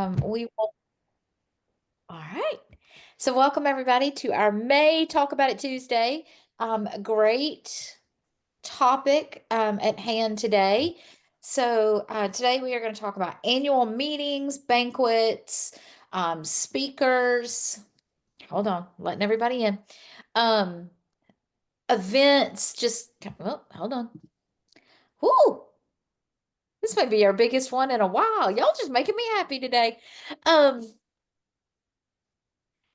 We will, all right. So welcome everybody to our May Talk About It Tuesday. Great topic at hand today. Today we are going to talk about annual meetings, banquets, speakers. Hold on, letting everybody in. Um, Events. Hold on. Whoo! This may be our biggest one in a while. Y'all just making me happy today. Um,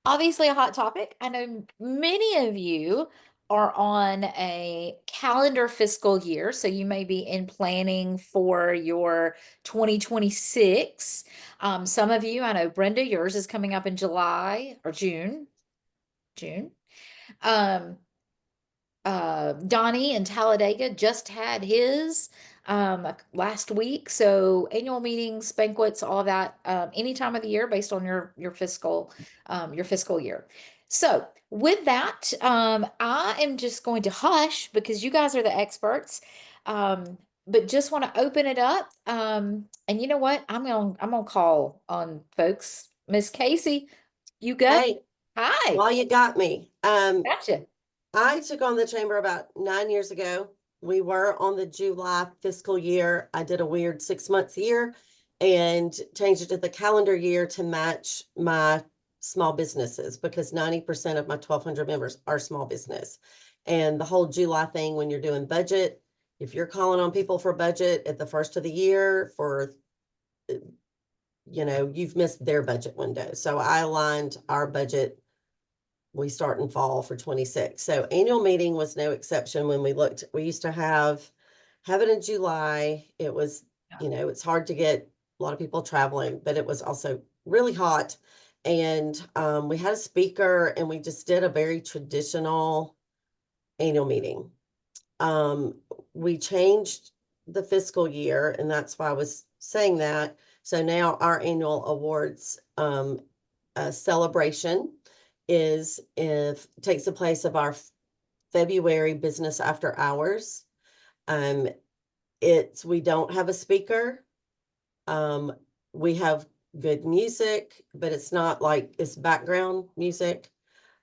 Obviously a hot topic. I know many of you are on a calendar fiscal year, so you may be in planning for your 2026. Some of you, I know Brenda, yours is coming up in July or June. June. Um, Donnie in Talladega just had his last week. So annual meetings, banquets, all of that, any time of the year based on your fiscal year. So with that, I am just going to hush because you guys are the experts. But just want to open it up. And you know what? I'm gonna call on folks. Miss Casey, you go. Hey, Hi. while you got me, Gotcha. I took on the chamber about 9 years ago. We were on the July fiscal year. I did a weird 6 months year and changed it to the calendar year to match my small businesses because 90% of my 1,200 members are small business. And the whole July thing, when you're doing budget, if you're calling on people for budget at the first of the year you've missed their budget window. So I aligned our budget. We start in fall for 26. So annual meeting was no exception. When we used to have it in July. It was, it's hard to get a lot of people traveling, but it was also really hot. And we had a speaker and we just did a very traditional annual meeting. Um, we changed the fiscal year, and that's why I was saying that. So now our annual awards celebration is if takes the place of our February business after hours. Um, we don't have a speaker. Um, we have good music, but it's not like it's background music.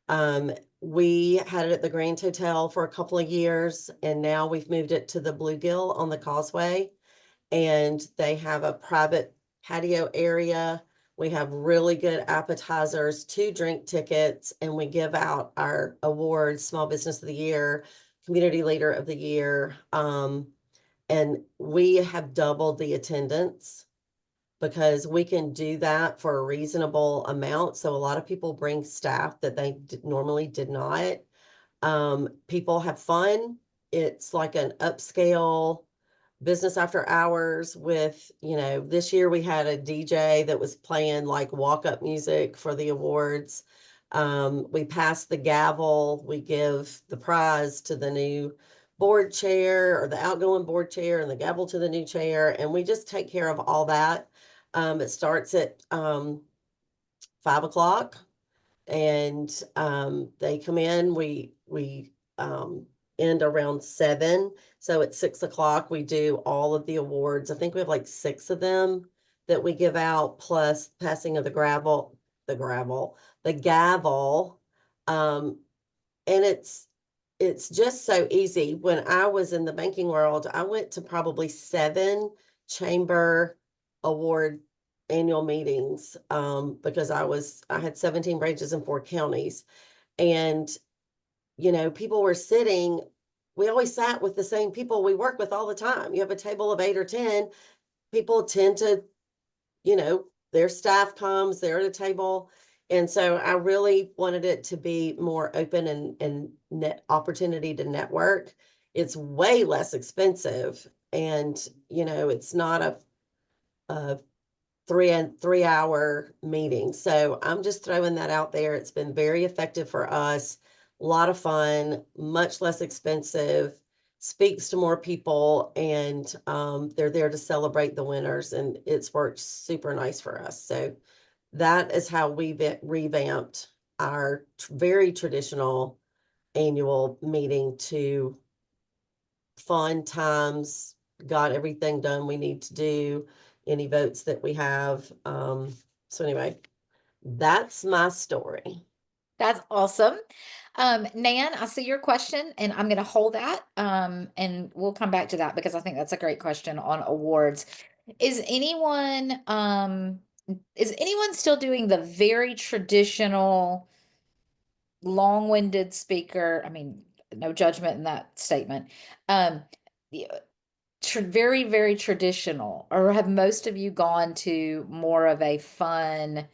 Um, we had it at the Grand Hotel for a couple of years, and now we've moved it to the Bluegill on the Causeway, and they have a private patio area. We have really good appetizers, 2 drink tickets, and we give out our awards, Small Business of the Year, Community Leader of the Year. And we have doubled the attendance because we can do that for a reasonable amount. So a lot of people bring staff that they normally did not. People have fun. It's like an upscale business after hours with, this year we had a DJ that was playing like walk-up music for the awards. We pass the gavel, we give the prize to the new board chair or the outgoing board chair and the gavel to the new chair. And we just take care of all that. It starts at 5 o'clock and they come in. We end around 7. So at 6 o'clock, we do all of the awards. I think we have like 6 of them that we give out, plus passing of the gavel. And it's just so easy. When I was in the banking world, I went to probably 7 chamber award annual meetings because I had 17 branches in 4 counties. And people were sitting, we always sat with the same people we work with all the time. You have a table of 8 or 10, people tend to, their staff comes, they're at a table. And so I really wanted it to be more open and net opportunity to network. It's way less expensive. And, it's not a 3 hour meeting. So I'm just throwing that out there. It's been very effective for us. A lot of fun, much less expensive, speaks to more people, and they're there to celebrate the winners, and it's worked super nice for us. So that is how we revamped our very traditional annual meeting to fun times, got everything done we need to do, any votes that we have. So anyway, that's my story. That's awesome. Nan, I see your question and I'm going to hold that. And we'll come back to that because I think that's a great question on awards. Is anyone, is anyone still doing the very traditional, long-winded speaker? I mean, no judgment in that statement. The very, very traditional, or have most of you gone to more of a fun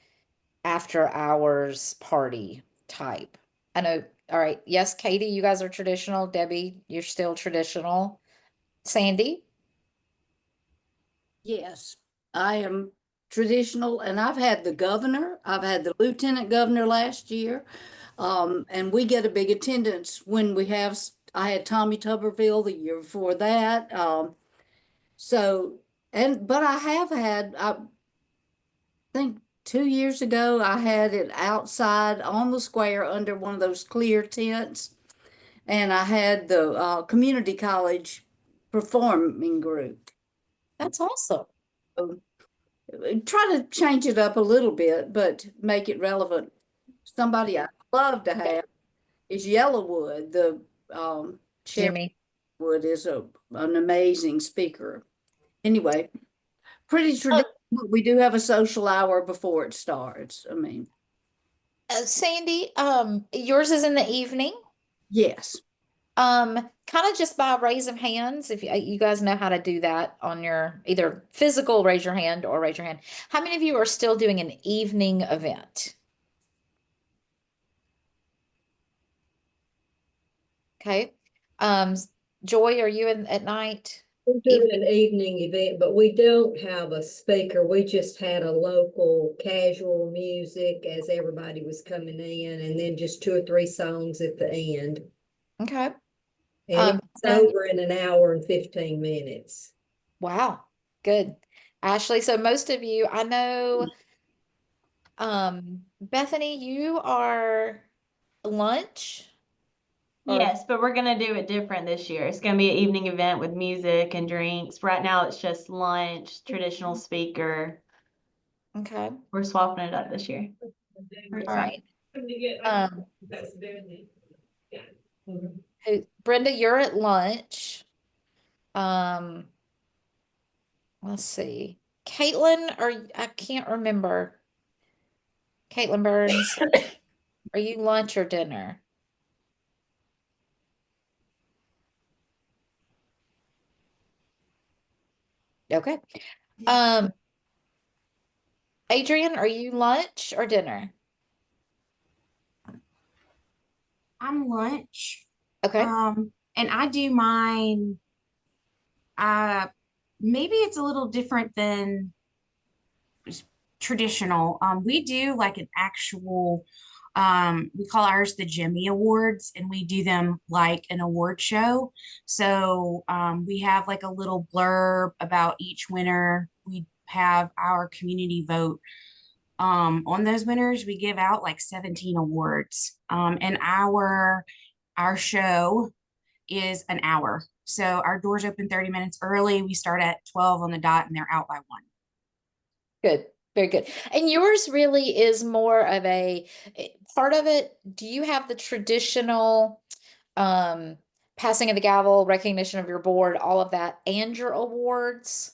after hours party type? I know. All right. Yes, Katie, you guys are traditional. Debbie, you're still traditional. Sandy? Yes, I am traditional, and I've had the governor, I've had the lieutenant governor last year, and we get a big attendance when we have. I had Tommy Tuberville the year before that. So, but I have had, I think 2 years ago, I had it outside on the square under one of those clear tents, and I had the community college performing group. That's awesome. So, try to change it up a little bit, but make it relevant. Somebody I'd love to have is Yellowwood. The Chair Jimmy. Wood is an amazing speaker. Anyway, pretty Uh, traditional. We do have a social hour before it starts. I mean, Sandy, yours is in the evening. yes. Kind of just by raise of hands, if you guys know how to do that on your either physical raise your hand or raise your hand. How many of you are still doing an evening event? Okay. Um, Joy, are you in at night? We're doing Evening? an evening event, but we don't have a speaker. We just had a local casual music as everybody was coming in, and then just two or three songs at the end. Okay. And it's Brennan, over in an hour and 15 minutes. wow. Good. Ashley, so most of you, I know, Bethany, you are lunch or Yes, but we're gonna do it different this year. It's gonna be an evening event with music and drinks. Right now, it's just lunch, traditional speaker. okay. We're swapping it up this year. We're All excited. right. Um, Brenda, you're at lunch. Um, let's see. Caitlin, or I can't remember. Caitlin Burns, are you lunch or dinner? Okay. Um, Adrian, are you lunch or dinner? I'm lunch. Okay. And I do mine, uh, maybe it's a little different than traditional. We do like an actual, we call ours the Jimmy Awards, and we do them like an award show. So we have like a little blurb about each winner. We have our community vote on those winners. We give out like 17 awards. And our show is an hour. So our doors open 30 minutes early. We start at 12 on the dot and they're out by 1. Good. Very good. And yours really is more of a part of it. Do you have the traditional um passing of the gavel, recognition of your board, all of that, and your awards?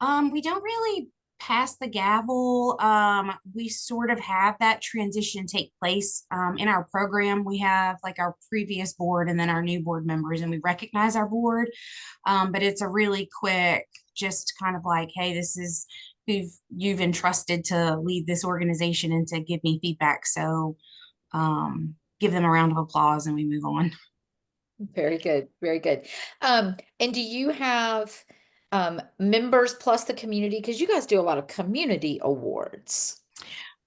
We don't really pass the gavel. We sort of have that transition take place in our program. We have like our previous board and then our new board members, and we recognize our board. But it's a really quick, just kind of like, hey, this is who you've entrusted to lead this organization and to give me feedback. So give them a round of applause and we move on. Very good. Very good. And do you have members plus the community? Because you guys do a lot of community awards.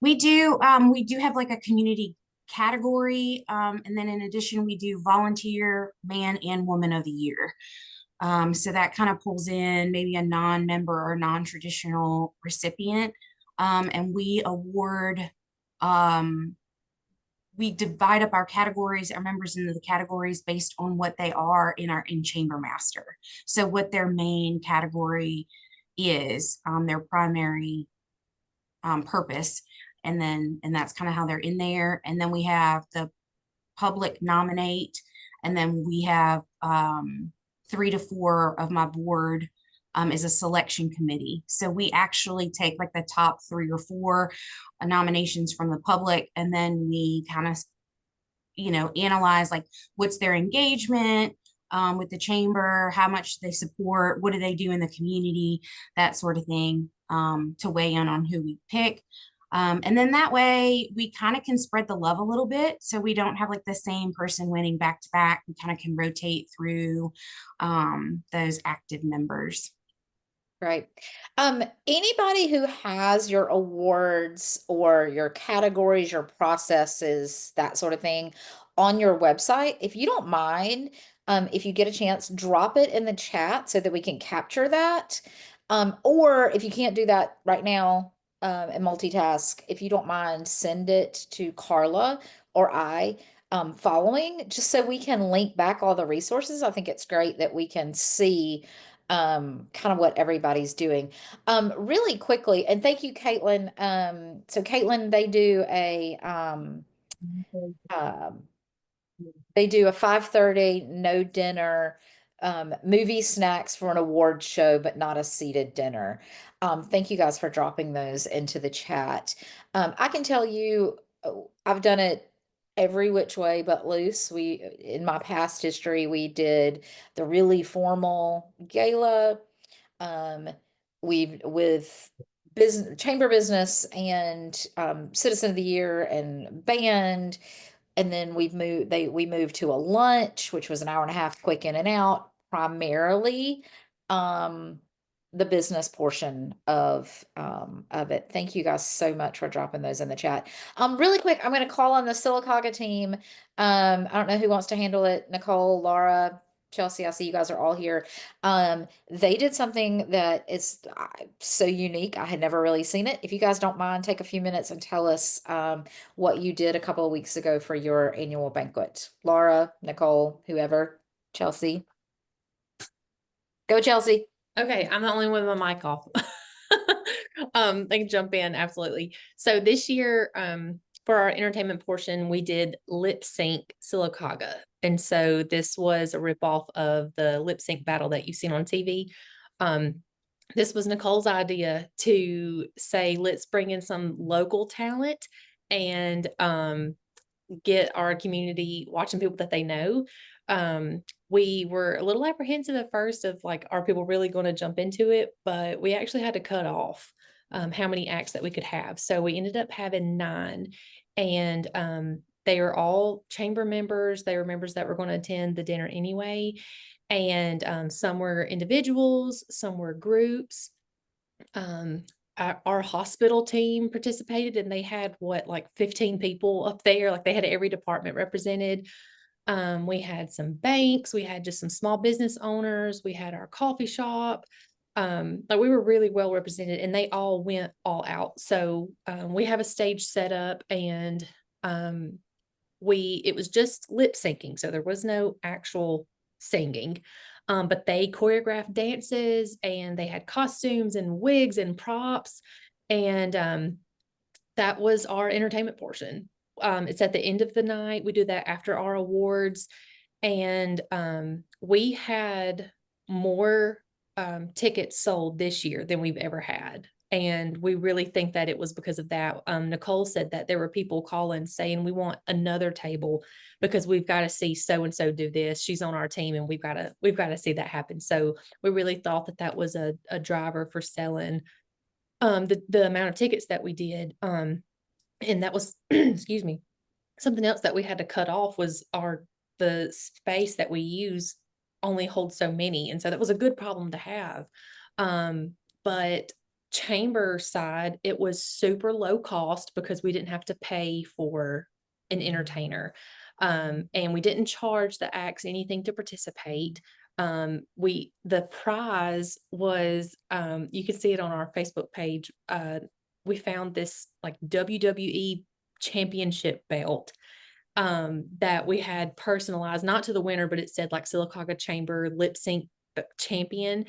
We do have like a community category. And then in addition, we do volunteer man and woman of the year. So that kind of pulls in maybe a non-member or non-traditional recipient. And um, we divide up our categories, our members into the categories based on what they are in Chamber Master. So what their main category is, their primary purpose. And that's kind of how they're in there. And then we have the public nominate, and then we have 3 to 4 of my board is a selection committee. So we actually take like the top 3 or 4 nominations from the public, and then we kind of, analyze like what's their engagement with the chamber, how much they support, what do they do in the community, that sort of thing, to weigh in on who we pick. And then that way we kind of can spread the love a little bit. So we don't have like the same person winning back to back. We kind of can rotate through those active members. Right. Anybody who has your awards or your categories, your processes, that sort of thing on your website, if you don't mind, if you get a chance, drop it in the chat so that we can capture that. Or if you can't do that right now, and multitask, if you don't mind, send it to Carla or I, following, just so we can link back all the resources. I think it's great that we can see kind of what everybody's doing. Really quickly, and thank you, Caitlin. So Caitlin, um, they do a 5:30 no dinner, movie snacks for an award show, but not a seated dinner. Thank you guys for dropping those into the chat. I can tell you, I've done it every which way but loose. In my past history, we did the really formal gala, um, we've with business, chamber business, and citizen of the year and band. And then we moved to a lunch, which was an hour and a half, quick in and out, primarily um the business portion of it. Thank you guys so much for dropping those in the chat. Really quick, I'm going to call on the Sylacauga team. I don't know who wants to handle it. Nicole, Laura, Chelsea, I see you guys are all here. They did something that is so unique. I had never really seen it. If you guys don't mind, take a few minutes and tell us what you did a couple of weeks ago for your annual banquet. Laura, Nicole, whoever, Chelsea. Go, Chelsea. Okay, I'm the only one with my mic off. They can jump in, absolutely. So this year, for our entertainment portion, we did lip sync Sylacauga. And so this was a ripoff of the lip sync battle that you've seen on TV. This was Nicole's idea to say, let's bring in some local talent and get our community watching people that they know. We were a little apprehensive at first of like, are people really going to jump into it? But we actually had to cut off how many acts that we could have. So we ended up having 9, and they are all chamber members. They were members that were going to attend the dinner anyway. And some were individuals, some were groups. Our hospital team participated, and they had like 15 people up there. Like they had every department represented. We had some banks, we had just some small business owners, we had our coffee shop. Like we were really well represented, and they all went all out. So we have a stage set up, and it was just lip syncing. So there was no actual singing. But they choreographed dances, and they had costumes and wigs and props. And that was our entertainment portion. It's at the end of the night. We do that after our awards. And we had more tickets sold this year than we've ever had. And we really think that it was because of that. Nicole said that there were people calling saying, we want another table because we've got to see so-and-so do this. She's on our team, and we've got to see that happen. So we really thought that that was a driver for selling the amount of tickets that we did. And that was, excuse me, something else that we had to cut off was the space that we use only holds so many. And so that was a good problem to have. But chamber side, it was super low cost because we didn't have to pay for an entertainer. And we didn't charge the acts anything to participate. The prize was, you can see it on our Facebook page. We found this like WWE championship belt that we had personalized, not to the winner, but it said like Sylacauga Chamber lip sync champion.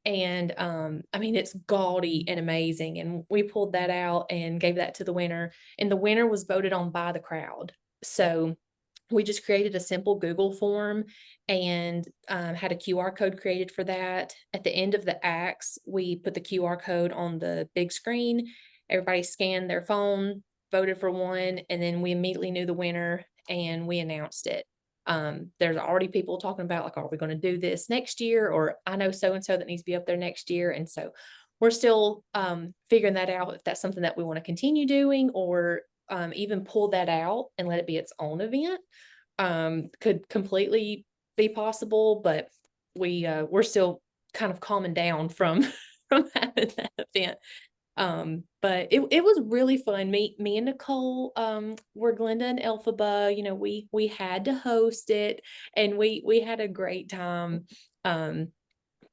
And I mean, it's gaudy and amazing. And we pulled that out and gave that to the winner. And the winner was voted on by the crowd. So we just created a simple Google form and had a QR code created for that. At the end of the acts, we put the QR code on the big screen. Everybody scanned their phone, voted for one, and then we immediately knew the winner and we announced it. There's already people talking about, like, are we going to do this next year? Or I know so and so that needs to be up there next year. And so we're still figuring that out, if that's something that we want to continue doing, or even pull that out and let it be its own event. Could completely be possible, but we're still kind of calming down from from having that event. But it was really fun. Me and Nicole were Glenda and Elphaba. You know, we had to host it, and we had a great time.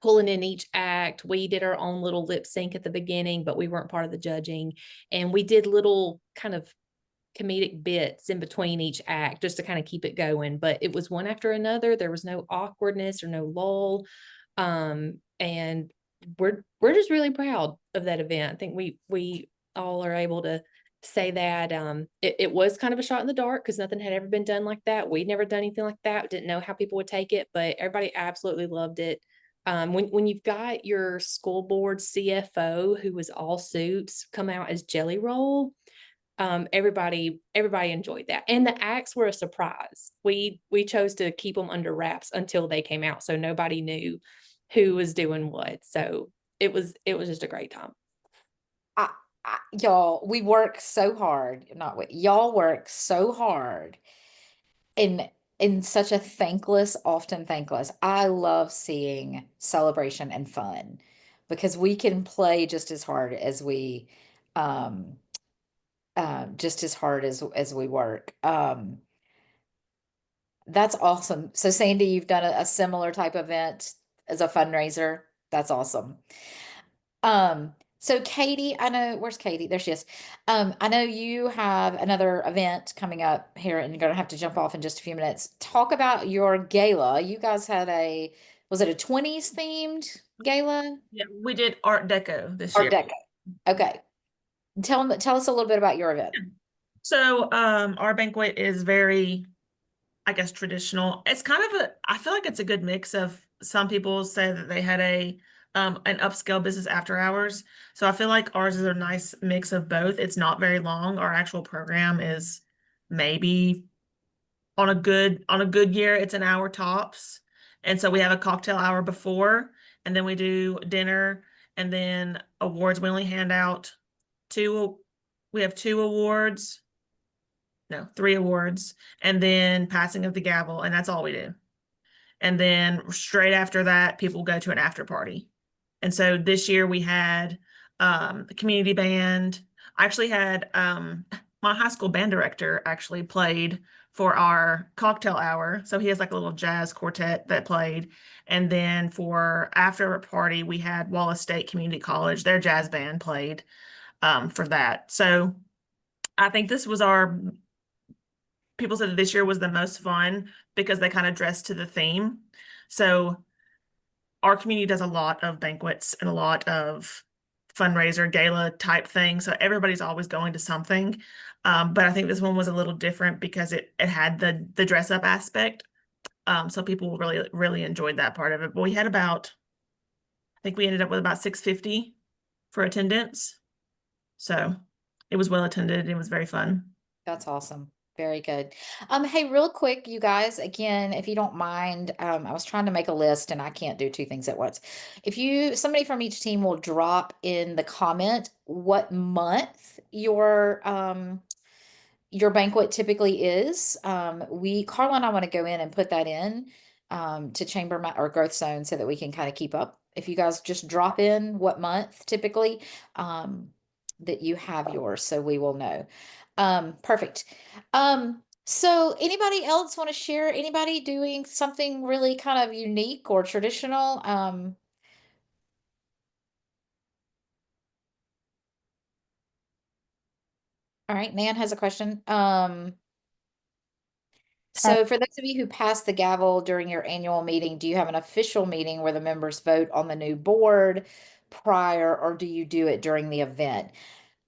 Pulling in each act. We did our own little lip sync at the beginning, but we weren't part of the judging. And we did little kind of comedic bits in between each act just to kind of keep it going. But it was one after another. There was no awkwardness or no lull. And we're just really proud of that event. I think we all are able to say that it was kind of a shot in the dark because nothing had ever been done like that. We'd never done anything like that. Didn't know how people would take it, but everybody absolutely loved it. When you've got your school board CFO, who was all suits, come out as Jelly Roll, everybody enjoyed that. And the acts were a surprise. We chose to keep them under wraps until they came out, so nobody knew who was doing what. So it was just a great time. I, y'all, we work so hard. Not we, y'all work so hard in such a thankless, often thankless. I love seeing celebration and fun because we can play just as hard as we um just as hard as we work. That's awesome. So Sandy, you've done a similar type event as a fundraiser. That's awesome. So Katie, I know, where's Katie? There she is. I know you have another event coming up here and you're gonna have to jump off in just a few minutes. Talk about your gala. You guys had was it a 20s themed gala? Yeah, we did Art Deco this Art year. Deco. Okay. Tell us a little bit about your event. So our banquet is very, I guess, traditional. It's kind of I feel like it's a good mix of, some people say that they had an upscale business after hours. So I feel like ours is a nice mix of both. It's not very long. Our actual program is maybe, on a good year, it's an hour tops. And so we have a cocktail hour before, and then we do dinner, and then awards. We only hand out two, we have two awards, no, three awards, and then passing of the gavel, and that's all we do. And then straight after that, people go to an after party. And so this year we had the community band. I actually had my high school band director actually played for our cocktail hour. So he has like a little jazz quartet that played. And then for after party, we had Wallace State Community College, their jazz band played for that. So I think this was people said that this year was the most fun because they kind of dressed to the theme. So our community does a lot of banquets and a lot of fundraiser gala type things. So everybody's always going to something. But I think this one was a little different because it had the dress up aspect. So people really, really enjoyed that part of it. But we had I think we ended up with about 650 for attendance. So it was well attended. It was very fun. That's awesome. Very good. Hey, real quick, you guys, again, if you don't mind, I was trying to make a list and I can't do two things at once. If somebody from each team will drop in the comment what month your banquet typically is. Carla and I want to go in and put that in to or growth zone so that we can kind of keep up. If you guys just drop in what month typically that you have yours, so we will know. Perfect. So anybody else want to share? Anybody doing something really kind of unique or traditional? All right, Nan has a question. So for those of you who passed the gavel during your annual meeting, do you have an official meeting where the members vote on the new board prior, or do you do it during the event?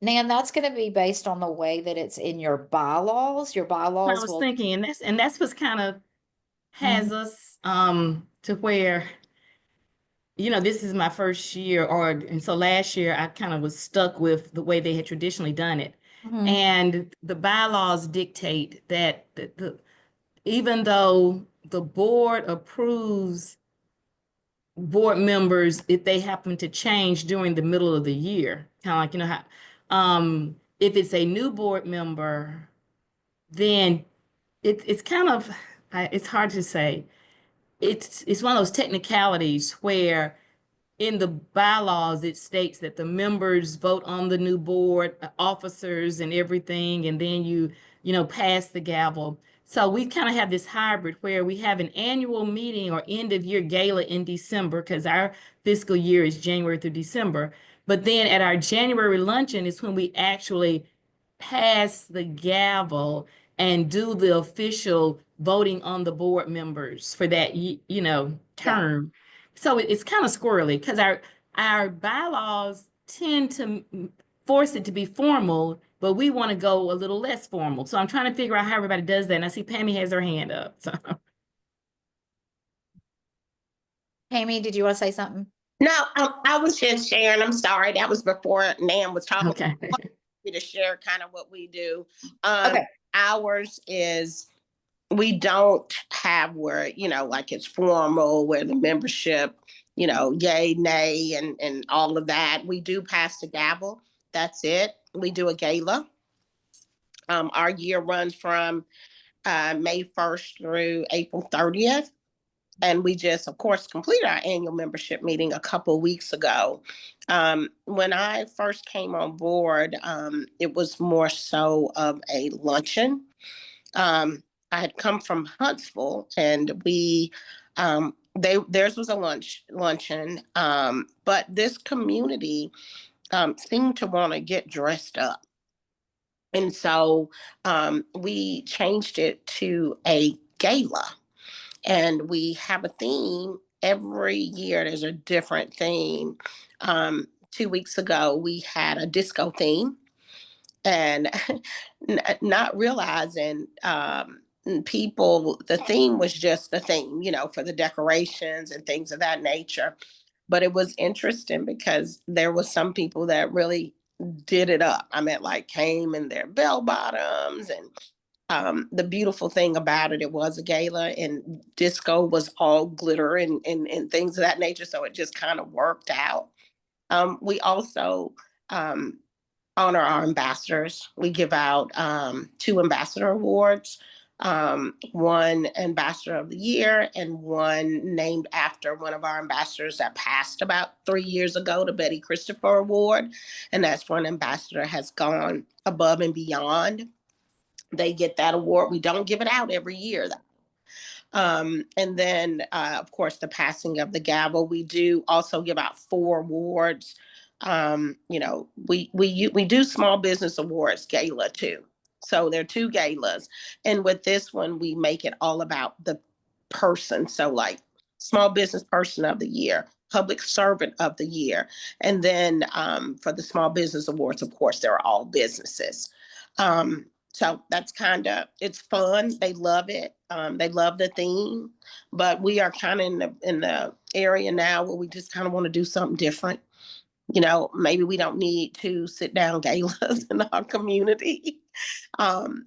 Nan, that's going to be based on the way that it's in your bylaws. Your I bylaws was will. thinking, and that's what's kind of has us to where, this is my first year, and so last year I kind of was stuck with the way they had traditionally done it. Mhm. And the bylaws dictate that even though the board approves board members if they happen to change during the middle of the year, kind of like, how, if it's a new board member, then it's kind of, it's hard to say. It's one of those technicalities where in the bylaws, it states that the members vote on the new board, officers and everything, and then pass the gavel. So we kind of have this hybrid where we have an annual meeting or end of year gala in December because our fiscal year is January through December. But then at our January luncheon is when we actually pass the gavel and do the official voting on the board members for that, term. So it's kind of squirrely because our bylaws tend to force it to be formal, but we want to go a little less formal. So I'm trying to figure out how everybody does that. And I see Pammy has her hand up. So Amy, did you want to say something? No, I was just sharing. I'm sorry. That was before Nan was talking. okay. Me to share kind of what we do. Okay. Ours is we don't have where, like it's formal, where the membership, yay, nay, and all of that. We do pass the gavel. That's it. We do a gala. Our year runs from May 1st through April 30th. And we just, of course, completed our annual membership meeting a couple of weeks ago. When I first came on board, it was more so of a luncheon. I had come from Huntsville, and theirs was a luncheon. But this community seemed to want to get dressed up. And so we changed it to a gala. And we have a theme every year. There's a different theme. 2 weeks ago, we had a disco theme, and not realizing people, the theme was just the theme, for the decorations and things of that nature. But it was interesting because there was some people that really did it up. I mean, like came in their bell bottoms and the beautiful thing about it, it was a gala and disco was all glitter and things of that nature. So it just kind of worked out. We also honor our ambassadors. We give out 2 ambassador awards, one ambassador of the year and one named after one of our ambassadors that passed about 3 years ago, the Betty Christopher Award. And that's when an ambassador has gone above and beyond. They get that award. We don't give it out every year. And then, of course, the passing of the gavel. We do also give out 4 awards. We do small business awards gala too. So there are 2 galas, and with this one, we make it all about the person. So like small business person of the year, public servant of the year, and then for the small business awards, of course, they're all businesses. So that's it's fun. They love it. They love the theme, but we are kind of in the area now where we just kind of want to do something different. Maybe we don't need to sit down galas in our community.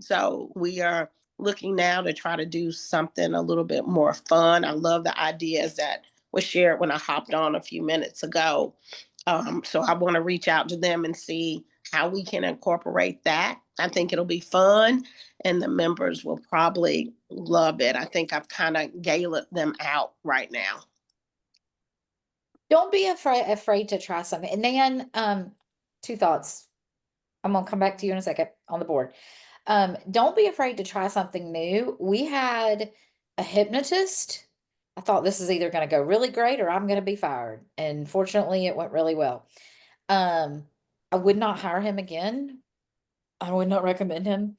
So we are looking now to try to do something a little bit more fun. I love the ideas that were shared when I hopped on a few minutes ago. So I want to reach out to them and see how we can incorporate that. I think it'll be fun and the members will probably love it. I think I've kind of galed them out right now. Don't be afraid to try something. And then 2 thoughts. I'm gonna come back to you in a second on the board. Don't be afraid to try something new. We had a hypnotist. I thought this is either going to go really great or I'm going to be fired. And fortunately, it went really well. I would not hire him again. I would not recommend him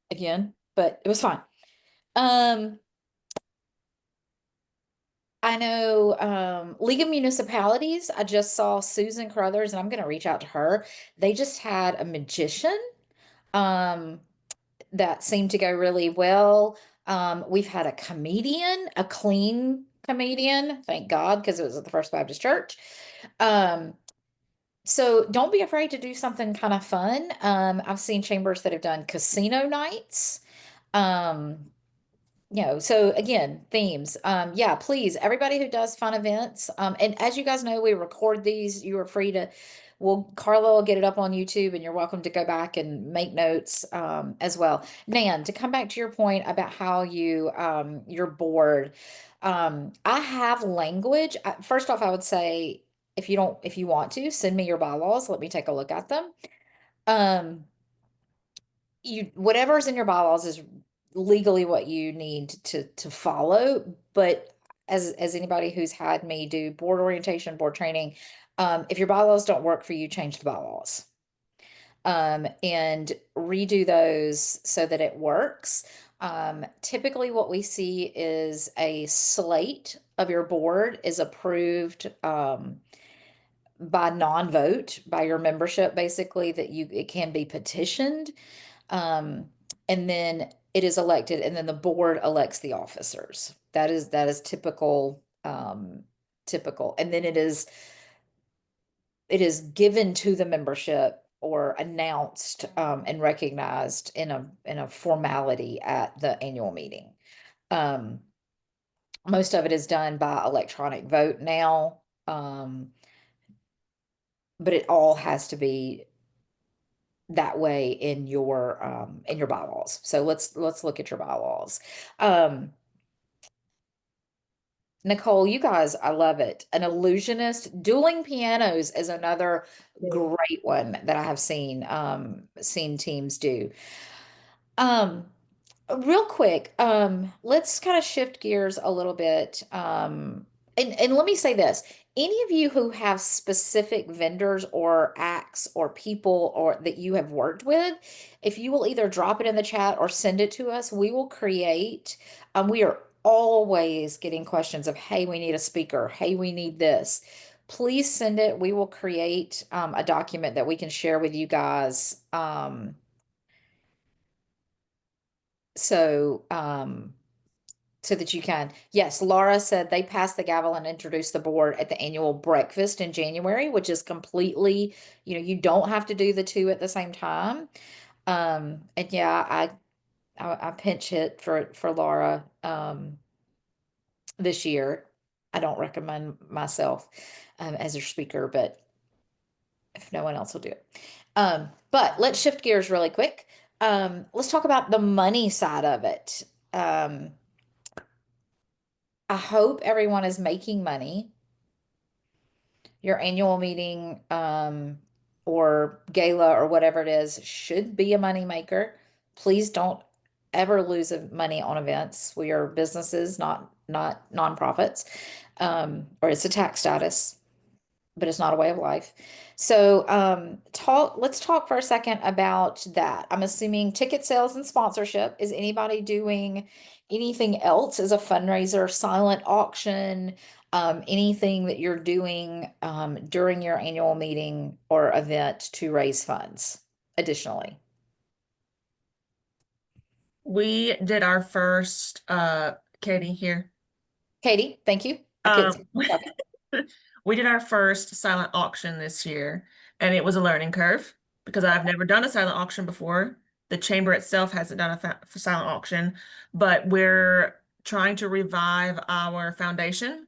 again, but it was fine. Um, I know League of Municipalities, I just saw Susan Carruthers, and I'm gonna reach out to her. They just had a magician um that seemed to go really well. We've had a comedian, a clean comedian, thank God, because it was at the First Baptist Church. Um, so don't be afraid to do something kind of fun. I've seen chambers that have done casino nights. Um, so again, themes. Yeah, please, everybody who does fun events. And as you guys know, we record these. You are free to, well, Carla will get it up on YouTube and you're welcome to go back and make notes as well. Nan, to come back to your point about how you're bored. I have language. First off, I would say if you want to, send me your bylaws. Let me take a look at them. Um, whatever's in your bylaws is legally what you need to follow. But as anybody who's had me do board orientation, board training, if your bylaws don't work for you, change the bylaws. And redo those so that it works. Typically what we see is a slate of your board is approved by non-vote by your membership, basically, that it can be petitioned. Um, and then it is elected, and then the board elects the officers. That is typical. And then it is given to the membership or announced and recognized in a formality at the annual meeting. Most of it is done by electronic vote now. But it all has to be that way in your bylaws. So let's look at your bylaws. Nicole, you guys, I love it. An illusionist, dueling pianos is another great one that I have seen teams do. Um, Real quick, let's kind of shift gears a little bit. And let me say this. Any of you who have specific vendors or acts or people or that you have worked with, if you will either drop it in the chat or send it to us, we will create. We are always getting questions of, hey, we need a speaker. Hey, we need this. Please send it. We will create a document that we can share with you guys. So, so that you can. Yes, Laura said they passed the gavel and introduced the board at the annual breakfast in January, which is completely, you don't have to do the two at the same time. And yeah, I pinch hit for Laura this year. I don't recommend myself as a speaker, but if no one else will do it. But let's shift gears really quick. Let's talk about the money side of it. I hope everyone is making money. Your annual meeting, or gala or whatever it is should be a money maker. Please don't ever lose money on events. We are businesses, not nonprofits. Or it's a tax status, but it's not a way of life. So, let's talk for a second about that. I'm assuming ticket sales and sponsorship. Is anybody doing anything else as a fundraiser, silent auction, anything that you're doing during your annual meeting or event to raise funds additionally? We did our first, Katie here. Katie, thank you. I couldn't see you talking. We did our first silent auction this year, and it was a learning curve because I've never done a silent auction before. The chamber itself hasn't done a silent auction, but we're trying to revive our foundation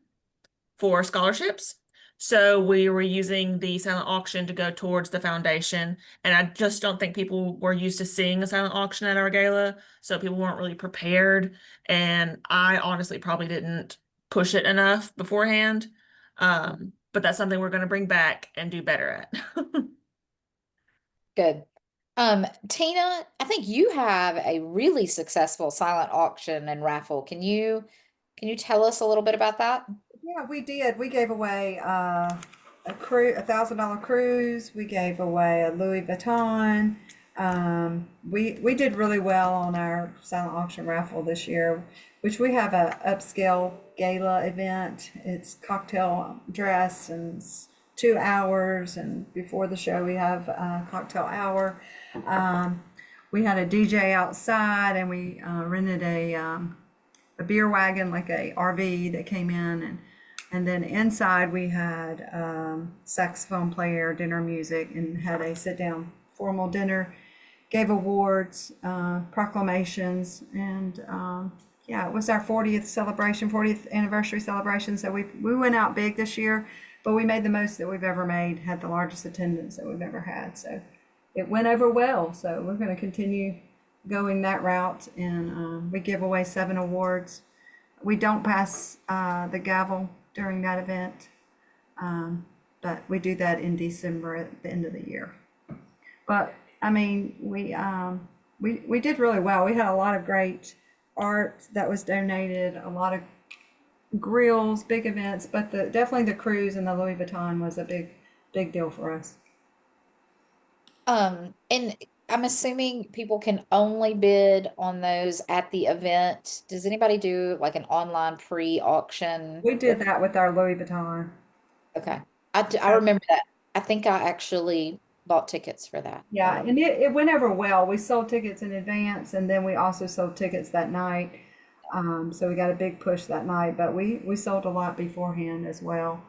for scholarships. So we were using the silent auction to go towards the foundation. And I just don't think people were used to seeing a silent auction at our gala. So people weren't really prepared. And I honestly probably didn't push it enough beforehand. But that's something we're going to bring back and do better at. Good. Tina, I think you have a really successful silent auction and raffle. Can you tell us a little bit about that? Yeah, we did. We gave away a $1,000 cruise. We gave away a Louis Vuitton. We did really well on our silent auction raffle this year, which we have a upscale gala event. It's cocktail dress and it's 2 hours, and before the show we have a cocktail hour. We had a DJ outside, and we rented a beer wagon, like a RV that came in, and then inside we had saxophone player, dinner music, and had a sit down formal dinner, gave awards, proclamations, and yeah, it was our 40th celebration, 40th anniversary celebration. So we went out big this year, but we made the most that we've ever made, had the largest attendance that we've ever had. So it went over well. So we're going to continue going that route, and we give away 7 awards. We don't pass the gavel during that event, but we do that in December at the end of the year. But I mean, we did really well. We had a lot of great art that was donated, a lot of grills, big events, but definitely the cruise and the Louis Vuitton was a big deal for us. And I'm assuming people can only bid on those at the event. Does anybody do like an online pre-auction? We did that with our Louis Vuitton. Okay. I remember that. I think I actually bought tickets for that. Yeah, and it went over well. We sold tickets in advance, and then we also sold tickets that night. So we got a big push that night, but we sold a lot beforehand as well.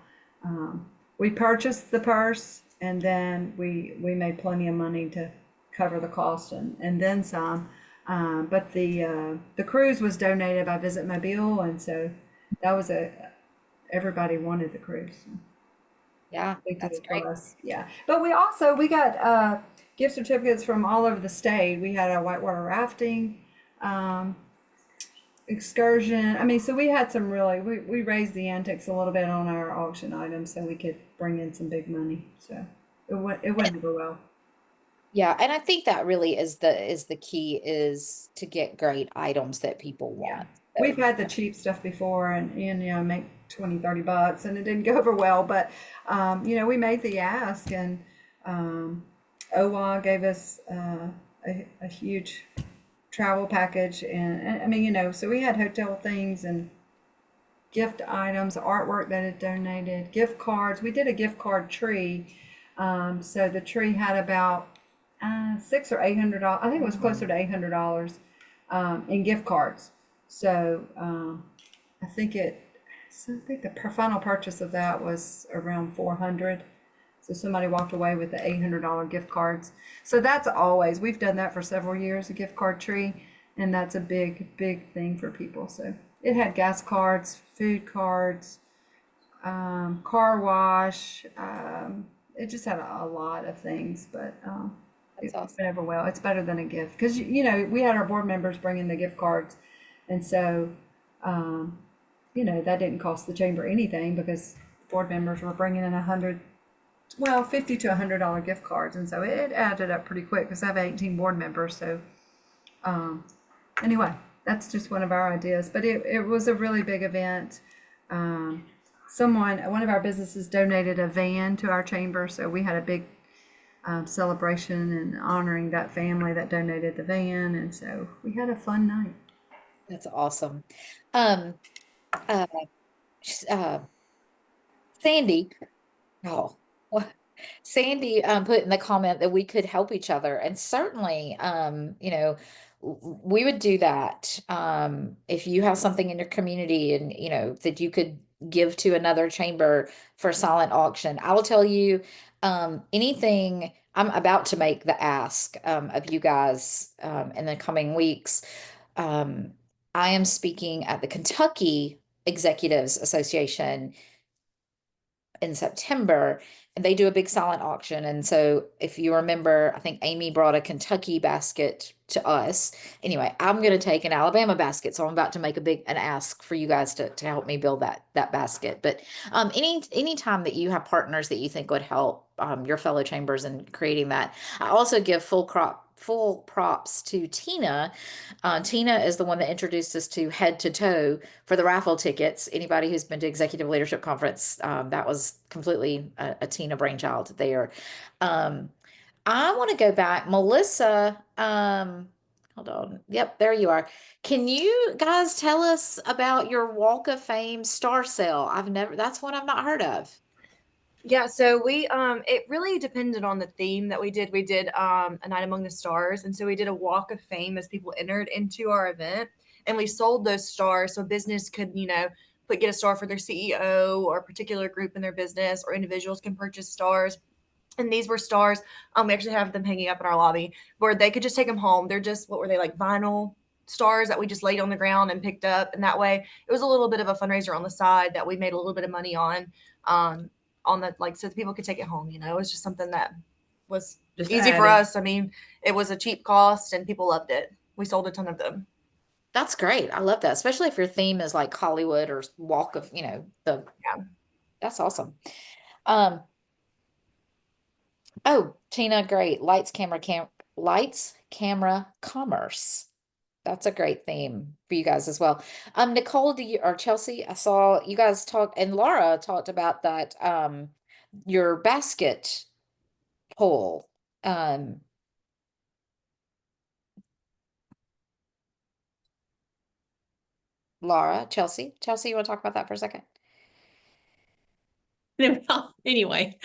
We purchased the purse, and then we made plenty of money to cover the cost and then some. But the cruise was donated by Visit Mobile, and so that was everybody wanted the cruise. Yeah, Big that's deal great. for us. Yeah, but we got gift certificates from all over the state. We had a whitewater rafting excursion. I mean, so we had some really we raised the antics a little bit on our auction items so we could bring in some big money. So it went over well. Yeah, and I think that really is the key, is to get great items that people want. So, We've had the cheap stuff before, and make 20-30 bucks, and it didn't go over well, but we made the ask, and OWA gave us a huge travel package, and I mean, so we had hotel things and gift items, artwork that it donated, gift cards. We did a gift card tree, so the tree had about $600 or $800. I think it was closer to $800 in gift cards. So I think the final purchase of that was around 400. So somebody walked away with the $800 gift cards. So that's always, we've done that for several years, a gift card tree, and that's a big thing for people. So it had gas cards, food cards, car wash. It just had a lot of things, but that's awesome. went over well. It's better than a gift because we had our board members bring in the gift cards, and so that didn't cost the chamber anything because board members were bringing in $50 to $100 gift cards, and so it added up pretty quick because I have 18 board members. So anyway, that's just one of our ideas, but it was a really big event. One of our businesses donated a van to our chamber, so we had a big celebration and honoring that family that donated the van, and so we had a fun night. That's awesome. Uh, Sandy, oh, Sandy put in the comment that we could help each other, and certainly, we would do that. If you have something in your community and that you could give to another chamber for silent auction, I will tell you, anything. I'm about to make the ask of you guys in the coming weeks. I am speaking at the Kentucky Executives Association in September, and they do a big silent auction. And so if you remember, I think Amy brought a Kentucky basket to us. Anyway, I'm going to take an Alabama basket, so I'm about to make an ask for you guys to help me build that basket. But any time that you have partners that you think would help your fellow chambers in creating that. I also give full props to Tina. Tina is the one that introduced us to Head to Toe for the raffle tickets. Anybody who's been to Executive Leadership Conference, that was completely a Tina brainchild there. I want to go back. Melissa, hold on. Yep, there you are. Can you guys tell us about your Walk of Fame star sale? That's one I've not heard of. Yeah, so we it really depended on the theme that we did. We did a night among the stars, and so we did a walk of fame as people entered into our event, and we sold those stars so business could, get a star for their CEO or a particular group in their business, or individuals can purchase stars. And these were stars. We actually have them hanging up in our lobby where they could just take them home. They're just, what were they, like vinyl stars that we just laid on the ground and picked up. And that way it was a little bit of a fundraiser on the side that we made a little bit of money um, on the, like, so that people could take it home. It was just something that was Just easy for added. us. I mean, it was a cheap cost and people loved it. We sold a ton of them. That's great. I love that, especially if your theme is like Hollywood or Walk of, Yeah. that's awesome. Oh, Tina, great. Lights, camera, commerce. That's a great theme for you guys as well. Nicole, or Chelsea, I saw you guys talk, and Laura talked about that, your basket pull. Um, Laura, Chelsea, you want to talk about that for a second? Well, anyway,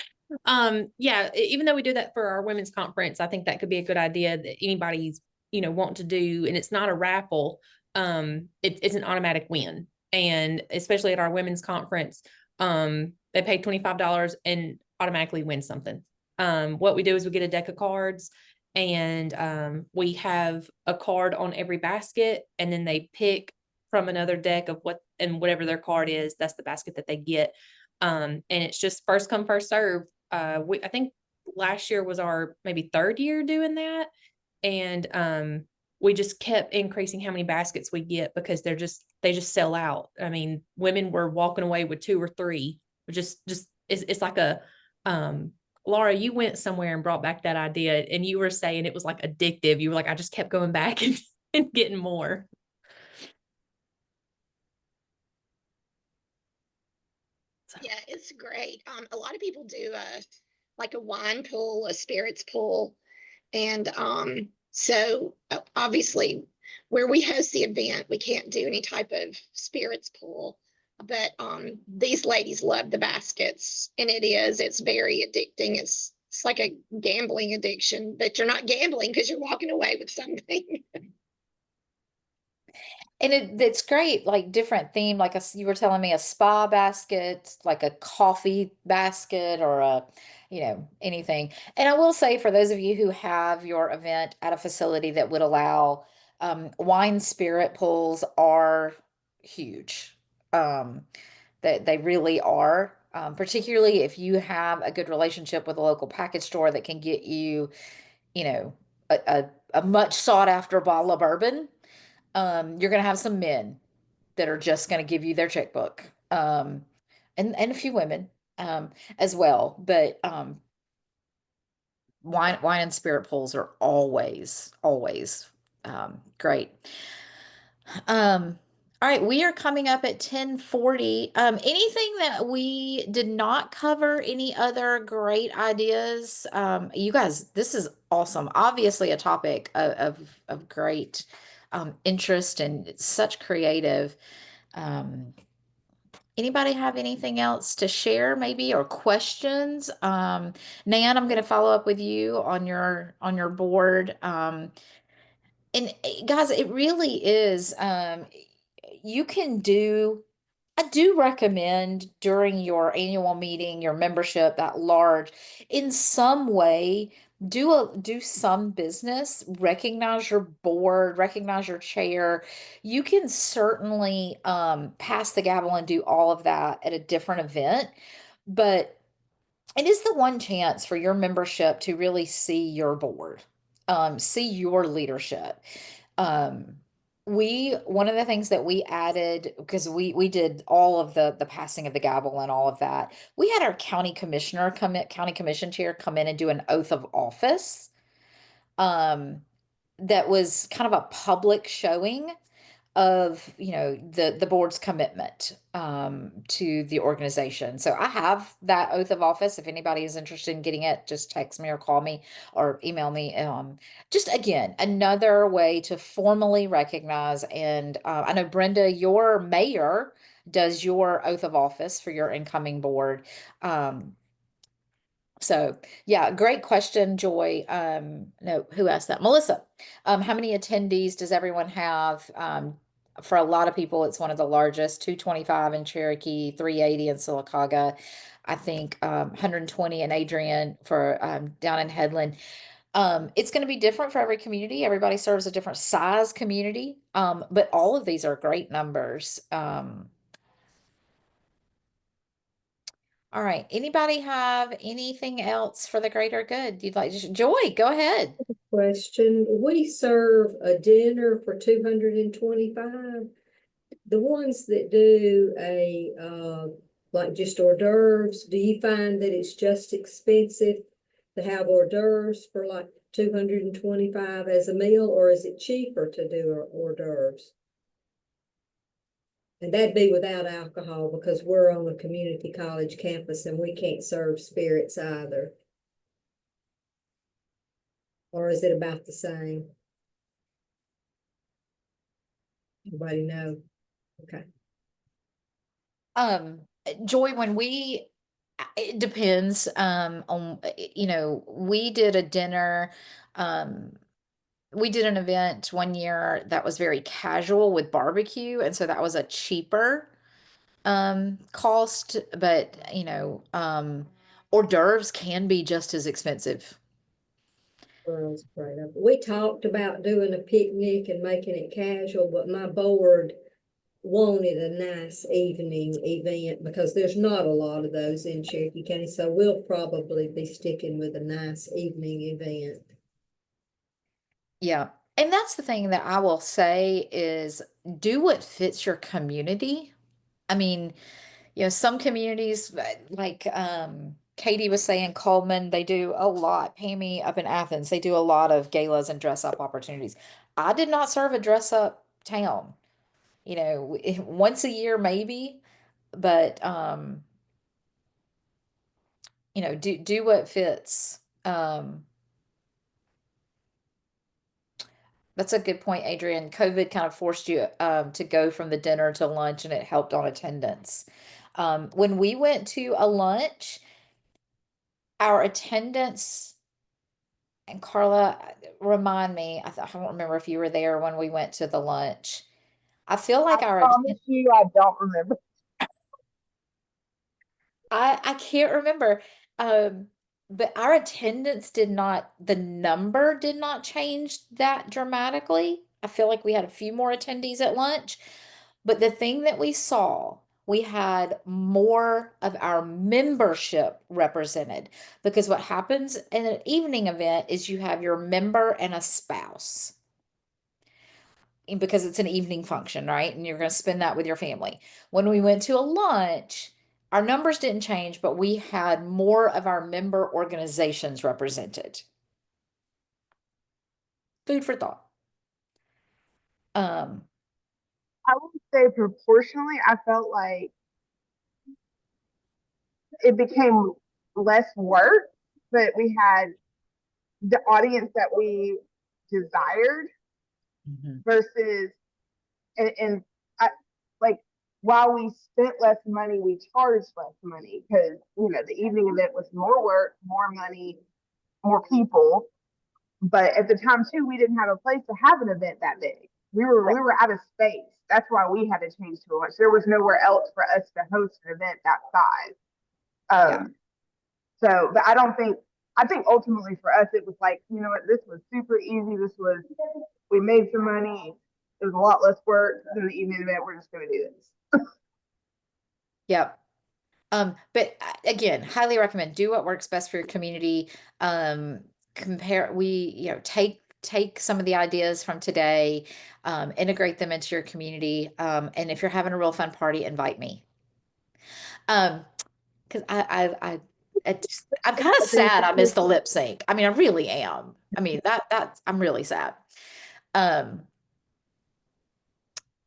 yeah, even though we do that for our women's conference, I think that could be a good idea that anybody's, want to do, and it's not a raffle. It's an automatic win. And especially at our women's conference, they pay $25 and automatically win something. What we do is we get a deck of cards, and we have a card on every basket, and then they pick from another deck of whatever their card is, that's the basket that they get. And it's just first come, first serve. I think last year was our maybe third year doing that. And we just kept increasing how many baskets we get because they just sell out. I mean, women were walking away with 2 or 3. It's like Laura, you went somewhere and brought back that idea, and you were saying it was like addictive. You were like, I just kept going back and getting more. Yeah, it's great. A lot of people do like a wine pool, a spirits pool, and so obviously where we host the event, we can't do any type of spirits pool. But these ladies love the baskets, and it's very addicting. It's like a gambling addiction, but you're not gambling because you're walking away with something. And it's great, like different theme, like you were telling me a spa basket, like a coffee basket, or anything. And I will say, for those of you who have your event at a facility that would allow wine spirit pools are huge. That they really are. Particularly if you have a good relationship with a local package store that can get you, you know, a much sought after bottle of bourbon. You're going to have some men that are just going to give you their checkbook, and a few women as well. But wine and spirit pools are always great. All right, we are coming up at 10:40. Anything that we did not cover, any other great ideas? You guys, this is awesome. Obviously a topic of great interest, and it's such creative. Um, Anybody have anything else to share, maybe, or questions? Nan, I'm going to follow up with you on your board. And guys, it really is. You can do. I do recommend during your annual meeting, your membership that large, in some way, do some business, recognize your board, recognize your chair. You can certainly pass the gavel and do all of that at a different event, but it is the one chance for your membership to really see your board, see your leadership. Um, one of the things that we added, because we did all of the passing of the gavel and all of that, we had our county commission chair come in and do an oath of office. Um, that was kind of a public showing. of, you know, the board's commitment to the organization. So I have that oath of office. If anybody is interested in getting it, just text me or call me or email me. Just again, another way to formally recognize. And I know Brenda, your mayor does your oath of office for your incoming board. So yeah, great question, Joy. No, who asked that? Melissa. How many attendees does everyone have? For a lot of people, it's one of the largest, 225 in Cherokee, 380 in Sylacauga. I think 120 in Adrian for down in Headland. It's going to be different for every community. Everybody serves a different size community. But all of these are great numbers. All right. Anybody have anything else for the greater good you'd like to? Joy, go ahead. Question, we serve a dinner for 225. The ones that do a, like just hors d'oeuvres, do you find that it's just expensive to have hors d'oeuvres for like 225 as a meal, or is it cheaper to do hors d'oeuvres? And that'd be without alcohol because we're on a community college campus and we can't serve spirits either. Or is it about the same? Anybody know? Okay. Joy, it depends on, you know, we did a dinner, we did an event one year that was very casual with barbecue, and so that was a cheaper cost, but you know, hors d'oeuvres can be just as expensive. Girls right up. We talked about doing a picnic and making it casual, but my board wanted a nice evening event because there's not a lot of those in Cherokee County. So we'll probably be sticking with a nice evening event. Yeah. And that's the thing that I will say is do what fits your community. I mean, you know, some communities like Katie was saying, Cullman, they do a lot. Pammy up in Athens, they do a lot of galas and dress up opportunities. I did not serve a dress up town. You know, once a year maybe, but you know, do what fits. That's a good point, Adrian. COVID kind of forced you to go from the dinner to lunch, and it helped on attendance. When we went to a lunch, our attendance, and Carla, remind me, I don't remember if you were there when we went to the lunch. I feel like our Promise you, I don't remember. I can't remember. Um, but our attendance the number did not change that dramatically. I feel like we had a few more attendees at lunch, but the thing that we saw, we had more of our membership represented because what happens in an evening event is you have your member and a spouse because it's an evening function, right? And you're going to spend that with your family. When we went to a lunch, our numbers didn't change, but we had more of our member organizations represented. Food for thought. I would say proportionally, I felt like it became less work, but we had the audience that we desired versus, and I, like, while we spent less money, we charged less money because, you know, the evening event was more work, more money, more people. But at the time too, we didn't have a place to have an event that big. We were out of space. That's why we had to change to a lunch. There was nowhere else for us to host an event that size. Yeah. So, but I think ultimately for us, it was like, you know what, this was super easy. We made some money. It was a lot less work than the evening event. We're just going to do this. Yep. But again, highly recommend do what works best for your community. You know, take some of the ideas from today, integrate them into your community. And if you're having a real fun party, invite me. Because I'm kind of sad I missed the lip sync. I mean, I really am. I mean, I'm really sad. Um,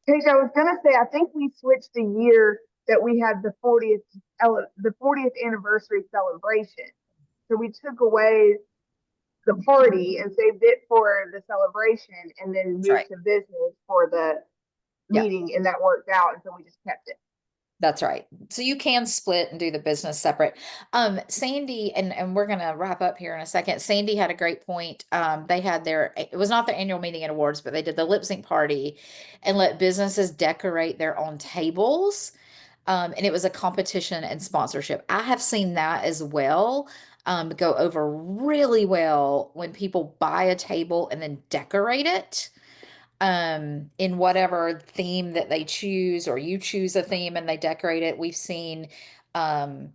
Paige, I was gonna say, I think we switched the year that we had the 40th anniversary celebration. So we took away the party and saved it for the celebration, and then That's moved right. to business for the Yeah. meeting, and that worked out, and so we just kept it. That's right. So you can split and do the business separate. Sandy, and we're gonna wrap up here in a second. Sandy had a great point. They had it was not their annual meeting and awards, but they did the lip sync party and let businesses decorate their own tables. And it was a competition and sponsorship. I have seen that as well. Go over really well when people buy a table and then decorate it in whatever theme that they choose, or you choose a theme and they decorate it. We've seen um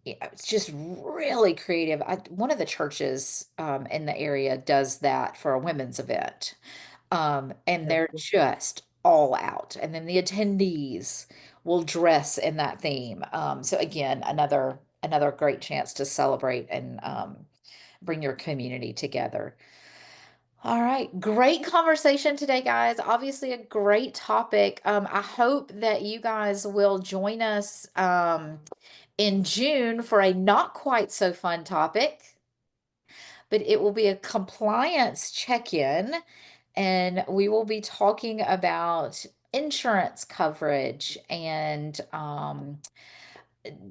yeah, it's just really creative. One of the churches in the area does that for a women's event. And they're just all out. And then the attendees will dress in that theme. So again, another great chance to celebrate and bring your community together. All right, great conversation today, guys. Obviously, a great topic. I hope that you guys will join us in June for a not quite so fun topic, but it will be a compliance check-in, and we will be talking about insurance coverage and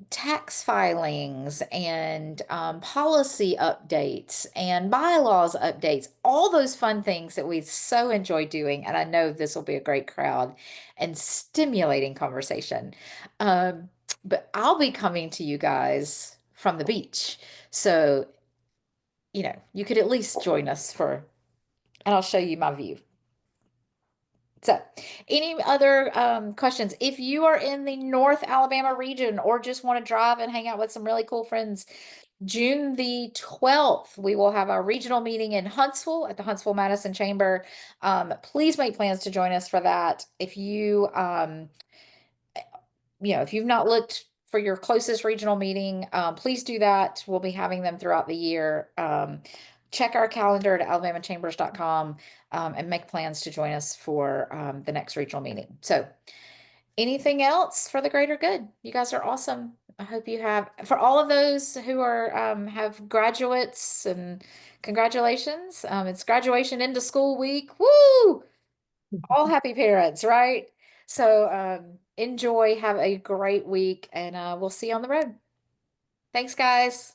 tax filings and policy updates and bylaws updates, all those fun things that we so enjoy doing. And I know this will be a great crowd and stimulating conversation. But I'll be coming to you guys from the beach. So, you could at least join us and I'll show you my view. So, any other questions? If you are in the North Alabama region or just want to drive and hang out with some really cool friends, June the 12th, we will have our regional meeting in Huntsville at the Huntsville Madison Chamber. Please make plans to join us for that. If if you've not looked for your closest regional meeting, please do that. We'll be having them throughout the year. Check our calendar at alabamachambers.com and make plans to join us for the next regional meeting. So, anything else for the greater good? You guys are awesome. I hope you have, for all of those who are have graduates, and congratulations. It's graduation into school week. Woo! All happy parents, right? So enjoy, have a great week, and we'll see you on the road. Thanks, guys.